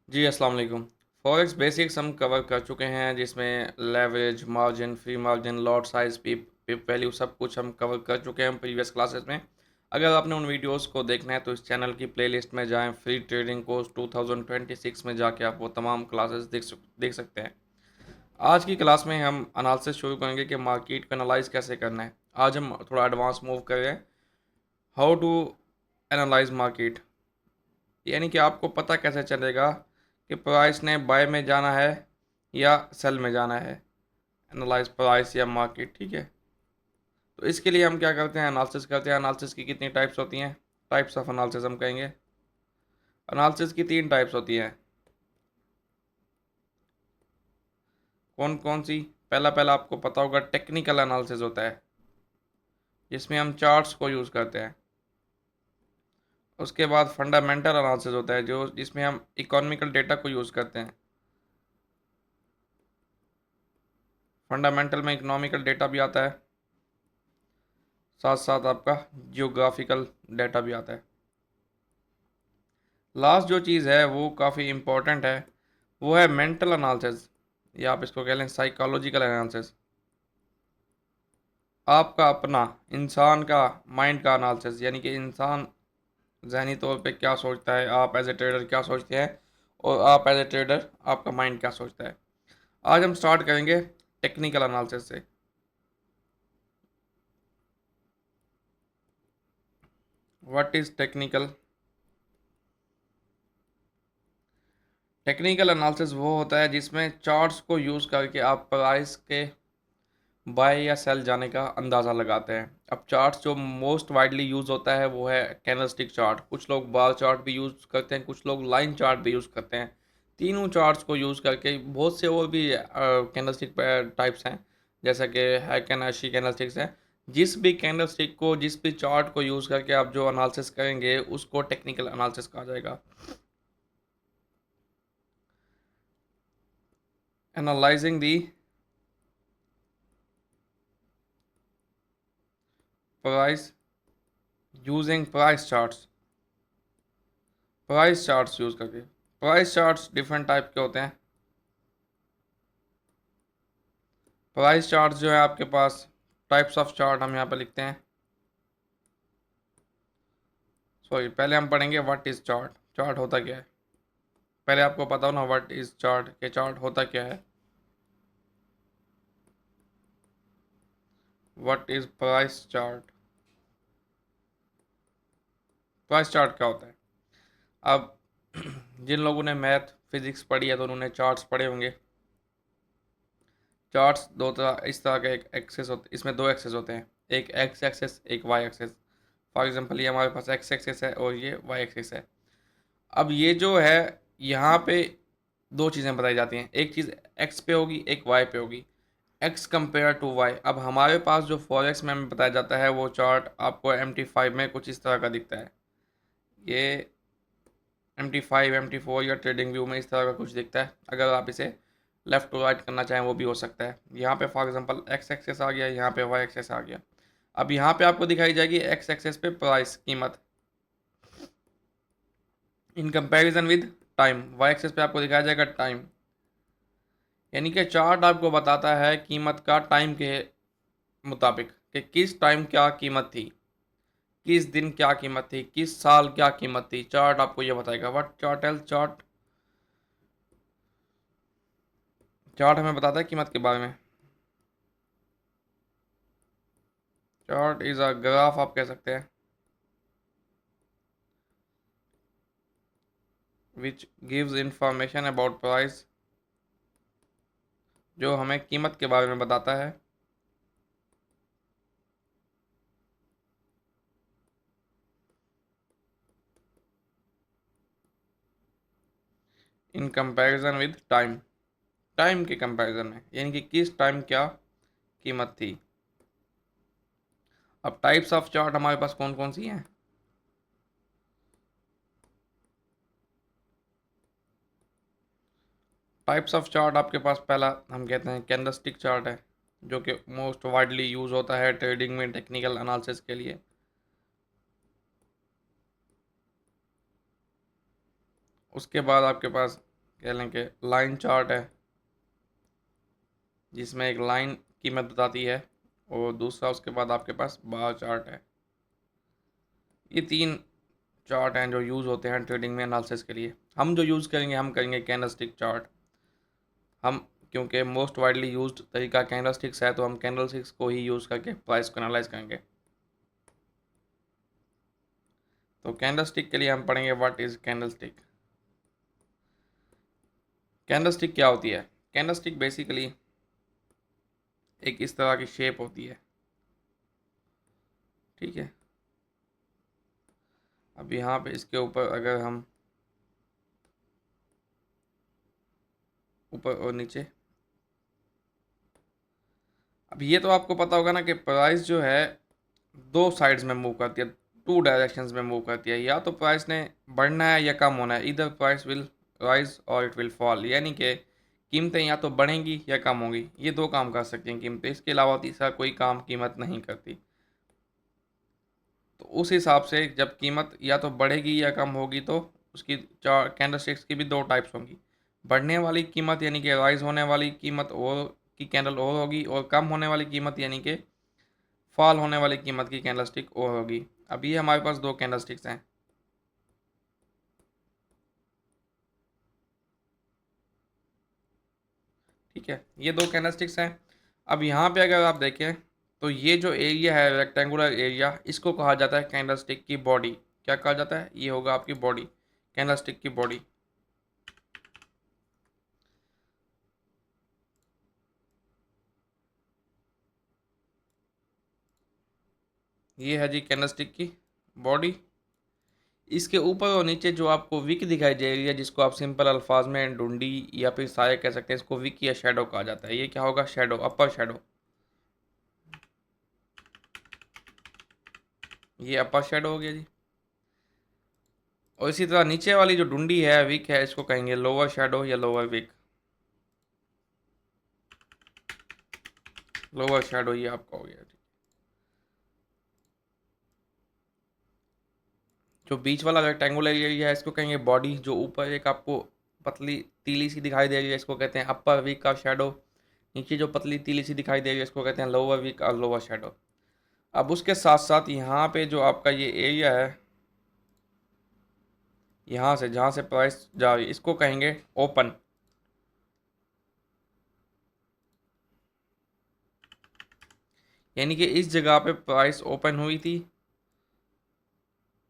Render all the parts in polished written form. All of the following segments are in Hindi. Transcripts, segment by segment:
जी, अस्सलाम वालेकुम। फॉरेक्स बेसिक्स हम कवर कर चुके हैं जिसमें leverage, margin, free margin, lot size, pip pip value सब कुछ हम कवर कर चुके हैं प्रीवियस क्लासेस में। अगर आपने उन वीडियोस को देखना है तो इस चैनल की प्लेलिस्ट में जाएँ, फ्री ट्रेडिंग कोर्स 2026 में जाके आप वो तमाम क्लासेस देख सकते हैं। आज की क्लास में हम एनालिसिस शुरू करेंगे कि मार्केट को एनालाइज़ कैसे करना है। आज हम थोड़ा एडवांस मूव कर रहे हैं, हाउ टू एनालाइज़ मार्केट। यानी कि आपको पता कैसे चलेगा कि प्राइस ने बाय में जाना है या सेल में जाना है। एनालाइज प्राइस या मार्केट, ठीक है। तो इसके लिए हम क्या करते हैं, एनालिसिस करते हैं। एनालिसिस की कितनी टाइप्स होती हैं? टाइप्स ऑफ एनालिसिस हम कहेंगे। एनालिसिस की तीन टाइप्स होती हैं। कौन कौन सी? पहला पहला आपको पता होगा, टेक्निकल एनालिसिस होता है जिसमें हम चार्ट्स को यूज़ करते हैं। उसके बाद फंडामेंटल एनालिसिस होता है जो जिसमें हम इकोनॉमिकल डेटा को यूज़ करते हैं। फंडामेंटल में इकोनॉमिकल डेटा भी आता है, साथ साथ आपका जियोग्राफिकल डाटा भी आता है। लास्ट जो चीज़ है वो काफ़ी इम्पोर्टेंट है, वो है मेंटल एनालिसिस, या आप इसको कह लें साइकोलॉजिकल एनालिसिस। आपका अपना इंसान का माइंड का एनालिसिस, यानी कि इंसान जहनी तौर पे क्या सोचता है, आप एज ए ट्रेडर क्या सोचते हैं, और आप एज ए ट्रेडर आपका माइंड क्या सोचता है। आज हम स्टार्ट करेंगे टेक्निकल एनालिसिस से। What is technical? Technical analysis वो होता है जिसमें चार्ट्स को यूज़ करके आप प्राइस के बाय या सेल जाने का अंदाज़ा लगाते हैं। अब चार्ट्स जो मोस्ट वाइडली यूज़ होता है वो है कैंडलस्टिक चार्ट। कुछ लोग बार चार्ट भी यूज़ करते हैं, कुछ लोग लाइन चार्ट भी यूज़ करते हैं। तीनों चार्ट्स को यूज़ करके बहुत से और भी कैंडलस्टिक टाइप्स हैं, जैसा कि हैकेनाशी कैंडलस्टिक्स हैं। जिस भी कैंडलस्टिक को, जिस भी चार्ट को यूज़ करके आप जो एनालिसिस करेंगे उसको टेक्निकल एनालिसिस कहा जाएगा। एनालाइजिंग दी price using price charts. Price charts use करके। प्राइस चार्ट्स डिफरेंट टाइप के होते हैं। प्राइस चार्ट्स जो है आपके पास, टाइप्स ऑफ चार्ट हम यहाँ पे लिखते हैं। सॉरी, पहले हम पढ़ेंगे व्हाट इज़ चार्ट। चार्ट होता क्या है, पहले आपको पता हो ना व्हाट इज़ चार्ट, के चार्ट होता क्या है। What is price chart? Price chart क्या होता है? अब जिन लोगों ने मैथ फिजिक्स पढ़ी है तो उन्होंने चार्ट्स पढ़े होंगे। चार्ट्स दो तरह, इस तरह के एक एक्सेस होते, इसमें दो एक्सेस होते हैं, एक एक्स एक्सेस, एक वाई एक्सेस। फॉर एग्जांपल ये हमारे पास एक्स एक्सेस है और ये वाई एक्सेस है। अब ये जो है, यहाँ पे दो चीज़ें बताई जाती हैं, एक चीज़ एक्स पे होगी, एक वाई पे होगी। X compare to Y. अब हमारे पास जो फॉरेक्स में हमें बताया जाता है वो चार्ट आपको MT5 में कुछ इस तरह का दिखता है। ये MT5, MT4 या ट्रेडिंग व्यू में इस तरह का कुछ दिखता है। अगर आप इसे लेफ़्ट टू राइट करना चाहें वो भी हो सकता है। यहाँ पे फॉर एग्जांपल एक्स एक्सेस आ गया, यहाँ पे वाई एक्सेस आ गया। अब यहाँ पे आपको दिखाई जाएगी एक्स एक्सेस पे प्राइस, कीमत, in comparison with time. Y axis पे आपको दिखाया जाएगा टाइम। यानी कि चार्ट आपको बताता है कीमत का टाइम के मुताबिक, कि किस टाइम क्या कीमत थी, किस दिन क्या कीमत थी, किस साल क्या कीमत थी। चार्ट आपको ये बताएगा। What chart tell? Chart, chart हमें बताता है कीमत के बारे में। चार्ट इज़ अ ग्राफ, आप कह सकते हैं, which gives information about price, जो हमें कीमत के बारे में बताता है। इन कंपैरिजन विद टाइम, टाइम के कंपैरिजन में, यानी कि किस टाइम क्या कीमत थी। अब टाइप्स ऑफ चार्ट हमारे पास कौन कौन सी हैं? टाइप्स ऑफ चार्ट आपके पास, पहला हम कहते हैं कैंडलस्टिक चार्ट है, जो कि मोस्ट वाइडली यूज़ होता है ट्रेडिंग में टेक्निकल एनालिसिस के लिए। उसके बाद आपके पास कह लें कि लाइन चार्ट है, जिसमें एक लाइन कीमत बताती है, और दूसरा उसके बाद आपके पास बार चार्ट है। ये तीन चार्ट हैं जो यूज़ होते हैं ट्रेडिंग में एनालिसिस के लिए। हम जो यूज़ करेंगे, हम करेंगे कैंडलस्टिक चार्ट। हम क्योंकि मोस्ट वाइडली यूज्ड तरीका कैंडलस्टिक्स है, तो हम कैंडलस्टिक्स को ही यूज़ करके प्राइस को एनालाइज करेंगे। तो कैंडलस्टिक के लिए हम पढ़ेंगे व्हाट इज़ कैंडलस्टिक। कैंडलस्टिक क्या होती है? कैंडलस्टिक बेसिकली एक इस तरह की शेप होती है, ठीक है। अब यहाँ पे इसके ऊपर अगर हम ऊपर और नीचे, अब ये तो आपको पता होगा ना कि प्राइस जो है दो साइड्स में मूव करती है, टू डायरेक्शंस में मूव करती है। या तो प्राइस ने बढ़ना है या कम होना है, इधर प्राइस विल राइज और इट विल फॉल, यानी कि कीमतें या तो बढ़ेंगी या कम होंगी। ये दो काम कर सकती हैं कीमतें, इसके अलावा तीसरा कोई काम कीमत नहीं करती। तो उस हिसाब से जब कीमत या तो बढ़ेगी या कम होगी, तो उसकी चार कैंडलस्टिक्स की भी दो टाइप्स होंगी। बढ़ने वाली कीमत यानी कि राइज होने वाली कीमत और की कैंडल और होगी, और कम होने वाली कीमत यानी कि फॉल होने वाली कीमत की कैंडलस्टिक और होगी। अब ये हमारे पास दो कैंडलस्टिक्स हैं, ठीक है। ये दो कैंडलस्टिक्स हैं। अब यहाँ पे अगर आप देखें तो ये जो एरिया है रेक्टेंगुलर एरिया, इसको कहा जाता है कैंडलस्टिक की बॉडी। क्या कहा जाता है? ये होगा आपकी बॉडी, कैंडलस्टिक की बॉडी। ये है जी कैंडलस्टिक की बॉडी। इसके ऊपर और नीचे जो आपको विक दिखाई दे रही है, जिसको आप सिंपल अल्फाज में डुंडी या फिर साया कह सकते हैं, इसको विक या शेडो कहा जाता है। ये क्या होगा? शेडो, अपर शेडो। ये अपर शेडो हो गया जी। और इसी तरह नीचे वाली जो डुंडी है, विक है, इसको कहेंगे लोअर शेडो या लोअर विक। लोअर शेडो ये आपका हो गया। जो बीच वाला रेक्टेंगुलर एरिया है, इसको कहेंगे बॉडी। जो ऊपर एक आपको पतली तीली सी दिखाई दे रही है, इसको कहते हैं अपर वीक का शेडो। नीचे जो पतली तीली सी दिखाई दे रही है, इसको कहते हैं लोअर वीक का लोअर शेडो। अब उसके साथ साथ यहाँ पे जो आपका ये एरिया है, यहाँ से जहाँ से प्राइस जा रही है, इसको कहेंगे ओपन। यानी कि इस जगह पे प्राइस ओपन हुई थी,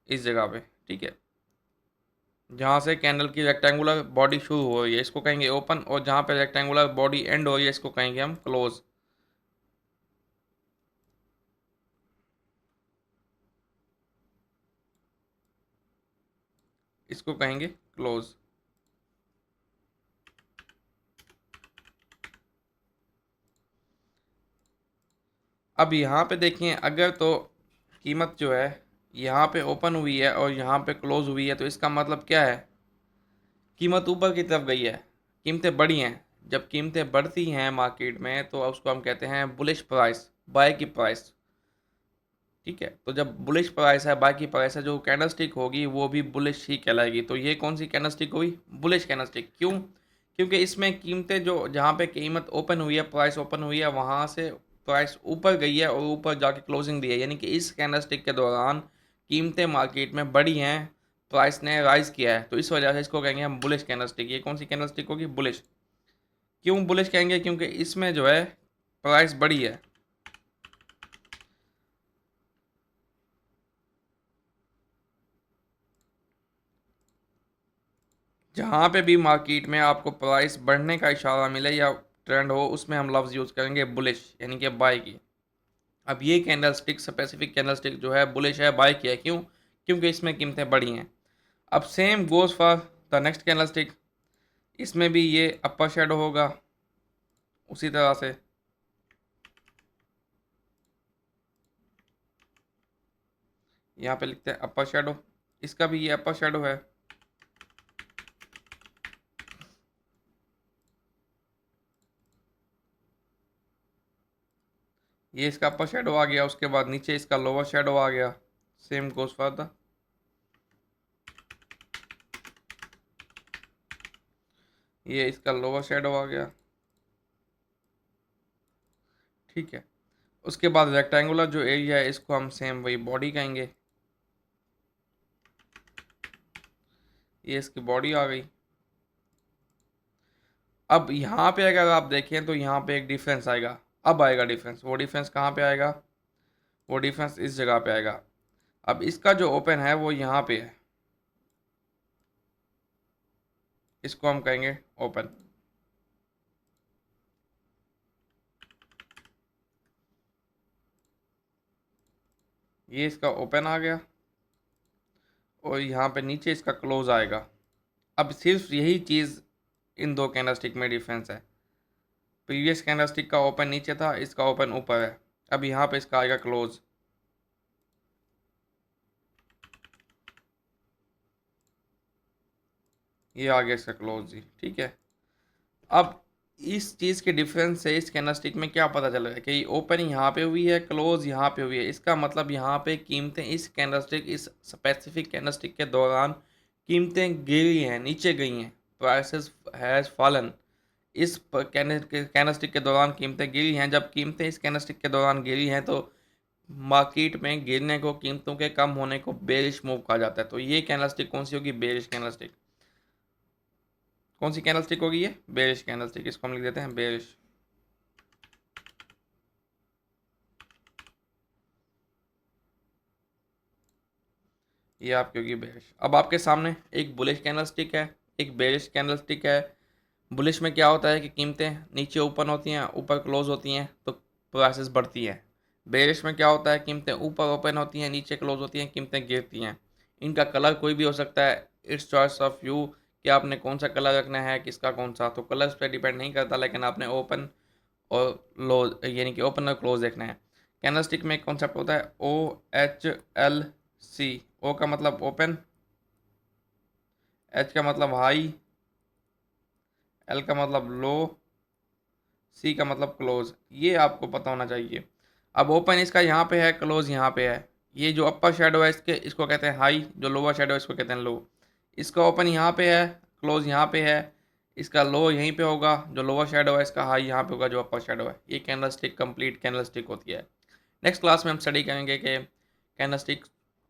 इस जगह पे, ठीक है। जहाँ से कैंडल की रेक्टेंगुलर बॉडी शुरू हो रही है, इसको कहेंगे ओपन, और जहाँ पे रेक्टेंगुलर बॉडी एंड हो रही है, इसको कहेंगे हम क्लोज। इसको कहेंगे क्लोज। अब यहाँ पे देखें, अगर तो कीमत जो है यहाँ पे ओपन हुई है और यहाँ पे क्लोज हुई है, तो इसका मतलब क्या है? कीमत ऊपर की तरफ गई है, कीमतें बढ़ी हैं। जब कीमतें बढ़ती हैं मार्केट में, तो उसको हम कहते हैं बुलिश प्राइस, बाय की प्राइस, ठीक है। तो जब बुलिश प्राइस है, बाय की प्राइस है, जो कैंडलस्टिक होगी वो भी बुलिश ही कहलाएगी। तो ये कौन सी कैंडलस्टिक हुई? Bullish candlestick. क्यों? क्योंकि इसमें कीमतें जो जहाँ पे कीमत ओपन हुई है, प्राइस ओपन हुई है, वहाँ से प्राइस ऊपर गई है और ऊपर जाके क्लोजिंग दी है। यानी कि इस कैंडलस्टिक के दौरान कीमतें मार्केट में बढ़ी हैं, प्राइस ने राइज किया है, तो इस वजह से इसको कहेंगे हम बुलिश कैंडलस्टिक। ये कौन सी कैंडलस्टिक होगी? बुलिश। क्यों बुलिश कहेंगे? क्योंकि इसमें जो है प्राइस बढ़ी है। जहाँ पे भी मार्केट में आपको प्राइस बढ़ने का इशारा मिले या ट्रेंड हो, उसमें हम लफ्ज़ यूज़ करेंगे बुलिश, यानी कि बाय की। अब ये कैंडलस्टिक, स्पेसिफिक कैंडलस्टिक जो है बुलिश है, बाय किया। क्यों? क्योंकि इसमें कीमतें बढ़ी हैं। अब same goes for the next candlestick. इसमें भी ये अपर शेडो होगा उसी तरह से। यहाँ पे लिखते हैं अपर शेडो, इसका भी ये अपर शेडो है। ये इसका अपर शेडो आ गया, उसके बाद नीचे इसका लोअर शेडो आ गया। सेम गोज़ फॉर द, ये इसका लोअर शेडो आ गया, ठीक है। उसके बाद रेक्टेंगुलर जो एरिया है इसको हम सेम वही बॉडी कहेंगे, ये इसकी बॉडी आ गई। अब यहाँ पे अगर आप देखें तो यहाँ पे एक डिफरेंस आएगा, अब आएगा डिफरेंस। वो डिफरेंस कहाँ पे आएगा? वो डिफरेंस इस जगह पे आएगा। अब इसका जो ओपन है वो यहाँ पे है, इसको हम कहेंगे ओपन। ये इसका ओपन आ गया और यहाँ पे नीचे इसका क्लोज आएगा। अब सिर्फ यही चीज़ इन दो कैंडलस्टिक में डिफरेंस है। प्रीवियस कैंडलस्टिक का ओपन नीचे था, इसका ओपन ऊपर है। अब यहाँ पे इसका आएगा क्लोज, ये आ गया इसका क्लोज जी, ठीक है। अब इस चीज़ के डिफरेंस से इस कैंडलस्टिक में क्या पता चल रहा है कि ओपन यहाँ पे हुई है, क्लोज यहाँ पे हुई है। इसका मतलब यहाँ पे कीमतें इस कैंडलस्टिक, इस स्पेसिफिक कैंडलस्टिक के दौरान कीमतें गिरी हैं, नीचे गई हैं, प्राइसेस हैज़ फॉलन। इस कैंडलस्टिक के दौरान कीमतें गिरी हैं। जब कीमतें इस कैंडलस्टिक के दौरान गिरी हैं तो मार्केट में गिरने को, कीमतों के कम होने को बेरिश मूव कहा जाता है। तो ये कैंडलस्टिक कौन सी होगी? Bearish candlestick. कौन सी कैंडलस्टिक होगी ये? Bearish candlestick. इसको हम लिख देते हैं बेरिश। ये आपकी होगी बेरिश। अब आपके सामने एक बुलिश कैंडलस्टिक है, एक बेरिश कैंडलस्टिक है। बुलिश में क्या होता है कि कीमतें नीचे ओपन होती हैं, ऊपर क्लोज होती हैं, तो प्राइसेस बढ़ती हैं। बेरिश में क्या होता है? कीमतें ऊपर ओपन होती हैं, नीचे क्लोज होती हैं, कीमतें गिरती हैं। इनका कलर कोई भी हो सकता है, इट्स चॉइस ऑफ यू कि आपने कौन सा कलर रखना है, किसका कौन सा। तो कलर्स पे डिपेंड नहीं करता, लेकिन आपने ओपन और लो यानी कि ओपन और क्लोज देखना है। कैंडलस्टिक में एक कॉन्सेप्ट होता है OHLC। ओ का मतलब ओपन, एच का मतलब हाई, एल का मतलब लो, सी का मतलब क्लोज। ये आपको पता होना चाहिए। अब ओपन इसका यहाँ पे है, क्लोज यहाँ पे है। ये जो अपर शेडो है इसके, इसको कहते हैं हाई, जो लोअर शेडो है इसको कहते हैं लो। इसका ओपन यहाँ पे है, क्लोज यहाँ पे है। इसका लो यहीं पे होगा, जो लोअर शेडो है इसका हाई यहाँ पे होगा, जो अपर शेडो है। ये कैंडलस्टिक कंप्लीट कैंडलस्टिक होती है। नेक्स्ट क्लास में हम स्टडी करेंगे कि कैंडलस्टिक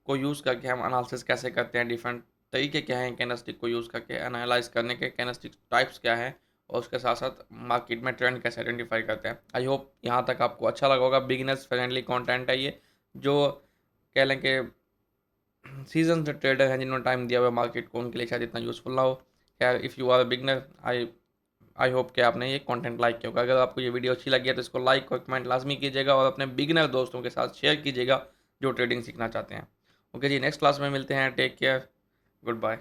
को यूज़ करके हम एनालिसिस कैसे करते हैं, डिफरेंट तरीके क्या हैं कैंडलस्टिक को यूज़ करके एनालाइज करने के, कैंडलस्टिक टाइप्स क्या हैं, और उसके साथ साथ मार्केट में ट्रेंड कैसे आइडेंटिफाई करते हैं। आई होप यहाँ तक आपको अच्छा लगा होगा। बिगिनर्स फ्रेंडली कंटेंट है ये, जो कह लें कि सीजन से ट्रेडर हैं जिन्होंने टाइम दिया हुआ मार्केट को, उनके लिए शायद इतना यूज़फुल ना हो। खैर, if you are a beginner, I hope कि आपने ये कंटेंट लाइक किया होगा। अगर आपको ये वीडियो अच्छी लगी है तो इसको लाइक और कमेंट लाजमी कीजिएगा और अपने बिगिनर दोस्तों के साथ शेयर कीजिएगा जो ट्रेडिंग सीखना चाहते हैं। ओके जी, नेक्स्ट क्लास में मिलते हैं। Take care, good bye.